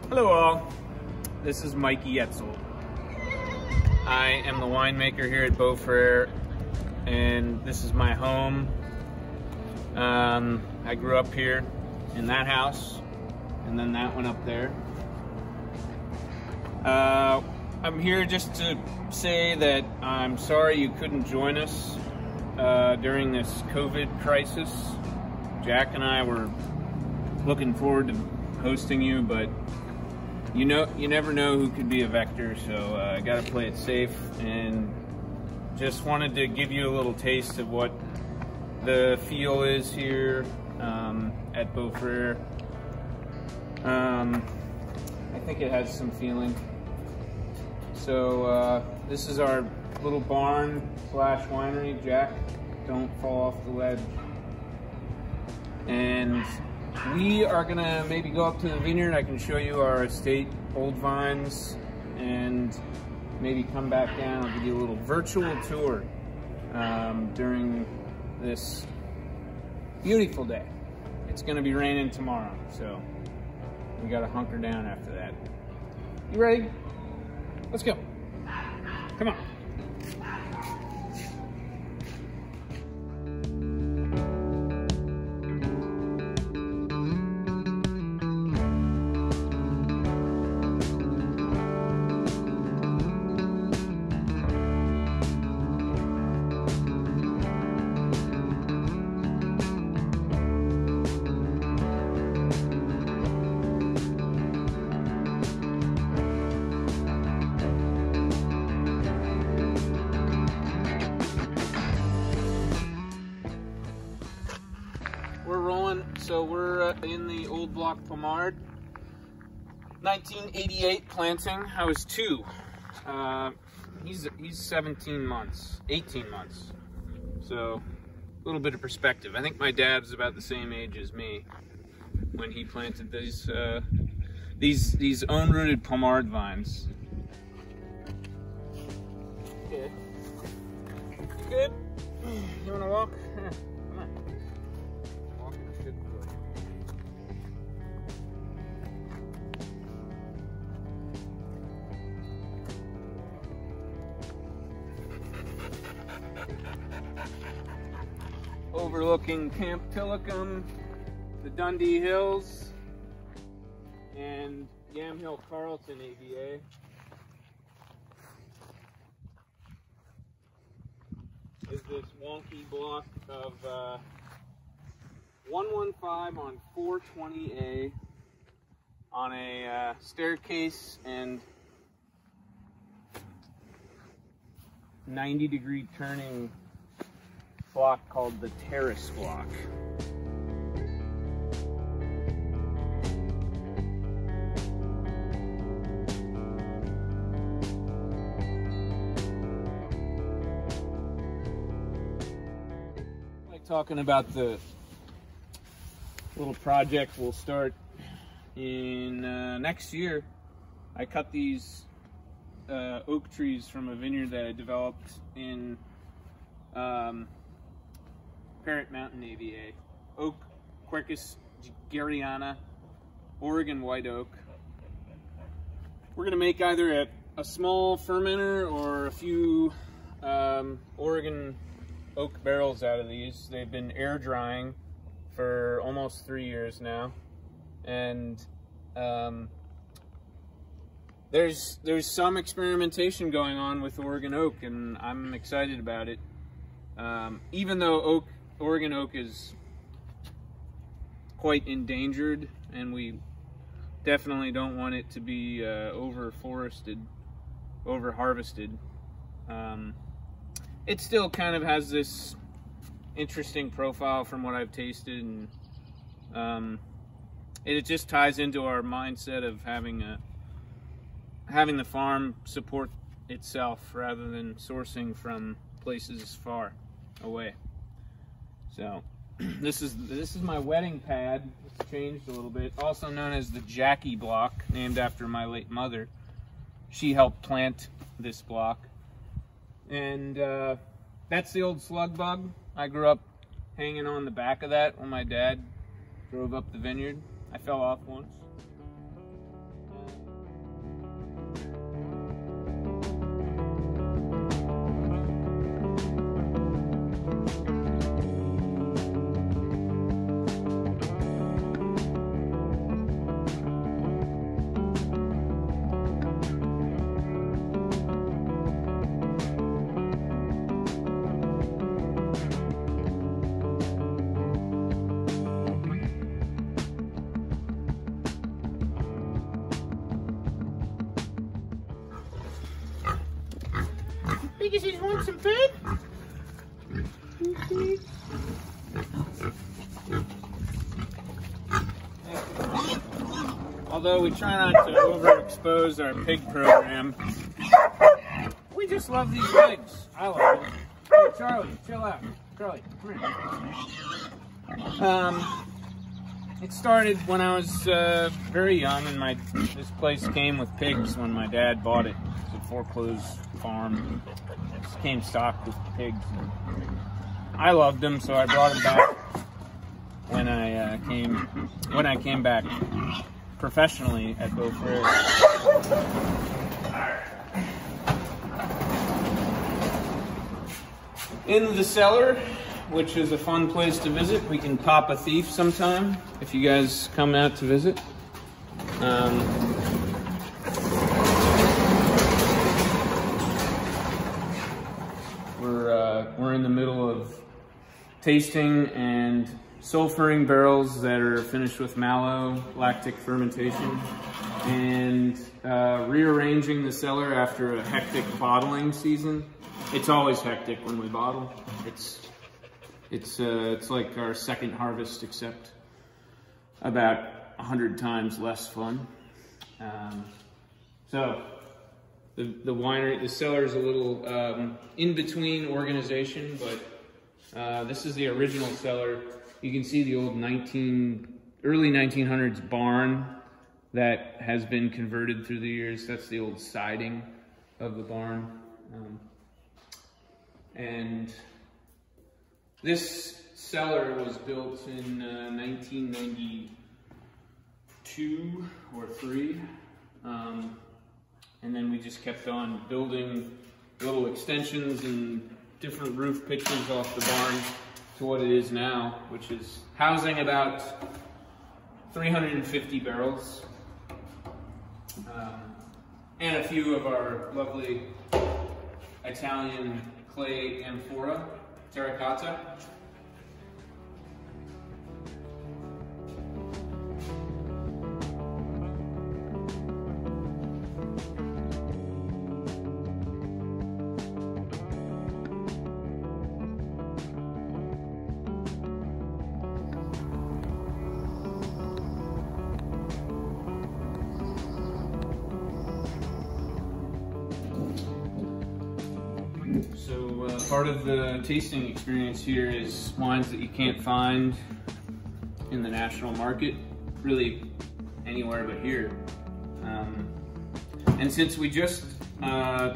Hello all, this is Mikey Etzel. I am the winemaker here at Beaux Frères, and this is my home. I grew up here in that house, and then that one up there. I'm here just to say that I'm sorry you couldn't join us during this COVID crisis. Jack and I were looking forward to hosting you, but you never know who could be a vector, so I gotta play it safe, and just wanted to give you a little taste of what the feel is here at Beaux Frères. I think it has some feeling. So this is our little barn slash winery. Jack, don't fall off the ledge. And we are gonna maybe go up to the vineyard. I can show you our estate, old vines, and maybe come back down. I'll give you a little virtual tour during this beautiful day. It's gonna be raining tomorrow, so we gotta hunker down after that. You ready? Let's go. Come on. We're rolling, so we're in the old block Pommard. 1988 planting. I was 2. He's 17 months, 18 months. So a little bit of perspective. I think my dad was about the same age as me when he planted these own-rooted Pommard vines. Okay. You good? You wanna walk? Come on. Overlooking Camp Tillicum, the Dundee Hills, and Yamhill Carlton AVA. Is this wonky block of 115 on 420A on a staircase and 90-degree turning block called the terrace block. Talking about the little project we'll start in next year. I cut these oak trees from a vineyard that I developed in Parrot Mountain AVA. Oak, Quercus gariana, Oregon white oak. We're gonna make either a small fermenter or a few Oregon oak barrels out of these. They've been air drying for almost 3 years now, and there's some experimentation going on with Oregon oak, and I'm excited about it. Even though Oregon oak is quite endangered, and we definitely don't want it to be over-forested, over-harvested. It still kind of has this interesting profile from what I've tasted, and it just ties into our mindset of having the farm support itself rather than sourcing from places far away. So this is my wedding pad. It's changed a little bit, also known as the Jackie block, named after my late mother. She helped plant this block. And that's the old slug bug. I grew up hanging on the back of that when my dad drove up the vineyard. I fell off once. think he says, want some food? Although we try not to overexpose our pig program, we just love these legs. I love them. Hey, Charlie, chill out. Charlie, come here. It started when I was very young, and this place came with pigs when my dad bought it. It's a foreclosed farm. It came stocked with pigs. I loved them, so I brought them back when I came back professionally at Beaux Frères. In the cellar, which is a fun place to visit. We can pop a thief sometime if you guys come out to visit. We're in the middle of tasting and sulfuring barrels that are finished with mallow lactic fermentation, and rearranging the cellar after a hectic bottling season. It's always hectic when we bottle. It's like our second harvest, except about 100 times less fun. So the winery, the cellar is a little in-between organization, but this is the original cellar. You can see the old early 1900s barn that has been converted through the years. That's the old siding of the barn. And this cellar was built in 1992 or 3. And then we just kept on building little extensions and different roof pitches off the barn to what it is now, which is housing about 350 barrels. And a few of our lovely Italian clay amphora, terracotta. So part of the tasting experience here is wines that you can't find in the national market, really anywhere but here. And since we just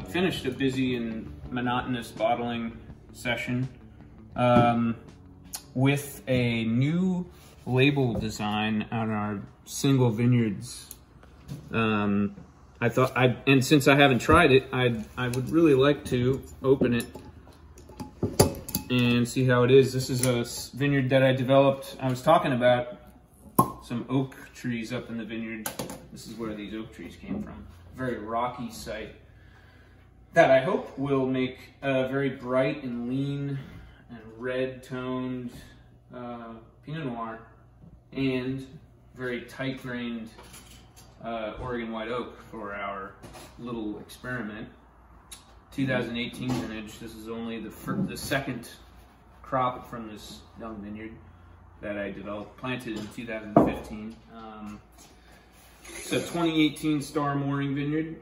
finished a busy and monotonous bottling session with a new label design on our single vineyards, and since I haven't tried it, I would really like to open it and see how it is. This is a vineyard that I developed. I was talking about some oak trees up in the vineyard. This is where these oak trees came from. Very rocky site that I hope will make a very bright and lean and red toned Pinot Noir, and very tight grained Oregon white oak for our little experiment. 2018 vintage. This is only the second crop from this young vineyard that I planted in 2015. It's a 2018 Star Mooring vineyard.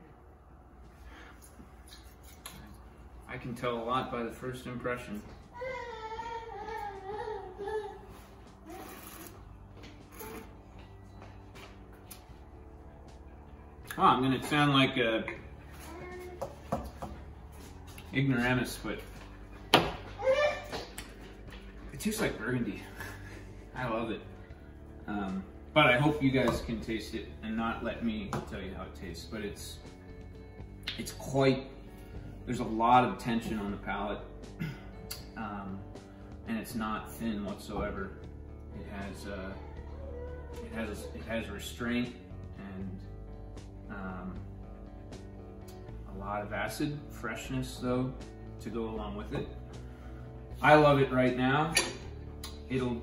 I can tell a lot by the first impression. Oh, I'm gonna sound like a ignoramus, but it tastes like Burgundy. I love it. But I hope you guys can taste it and not let me tell you how it tastes. But it's quite, there's a lot of tension on the palate, and it's not thin whatsoever. It has restraint and a lot of acid freshness though to go along with it. I love it right now. It'll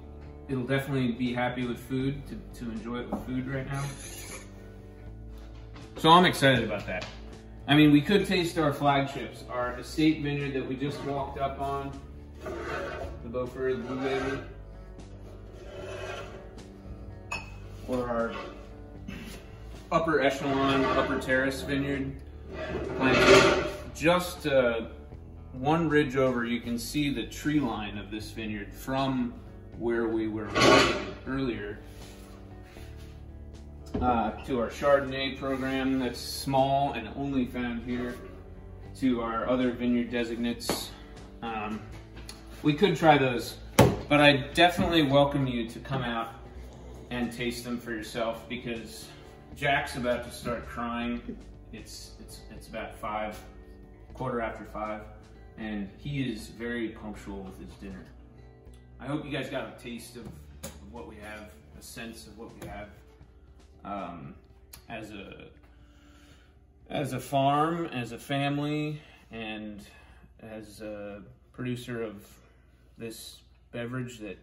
definitely be happy with food, to enjoy it with food right now. So I'm excited about that. I mean, we could taste our flagships, our estate vineyard that we just walked up on, the Beaux Frères Blue Label, or our upper echelon, upper terrace vineyard. Just one ridge over, you can see the tree line of this vineyard from where we were walking earlier to our Chardonnay program that's small and only found here, to our other vineyard designates. We could try those, but I definitely welcome you to come out and taste them for yourself, because Jack's about to start crying. It's about 5:15, and he is very punctual with his dinner. I hope you guys got a taste of what we have, a sense of what we have as a farm, as a family, and as a producer of this beverage that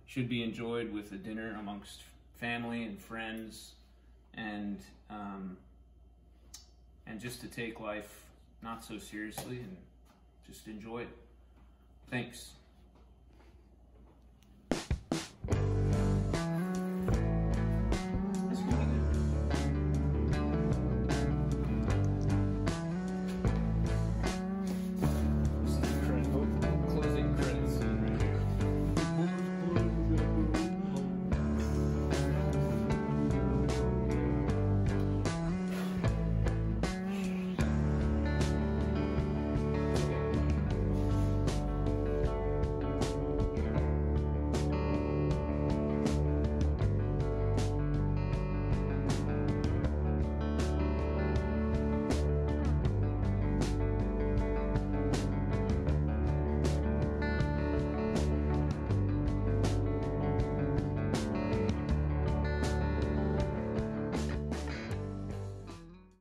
should be enjoyed with a dinner amongst family and friends, and just to take life not so seriously and just enjoy it. Thanks.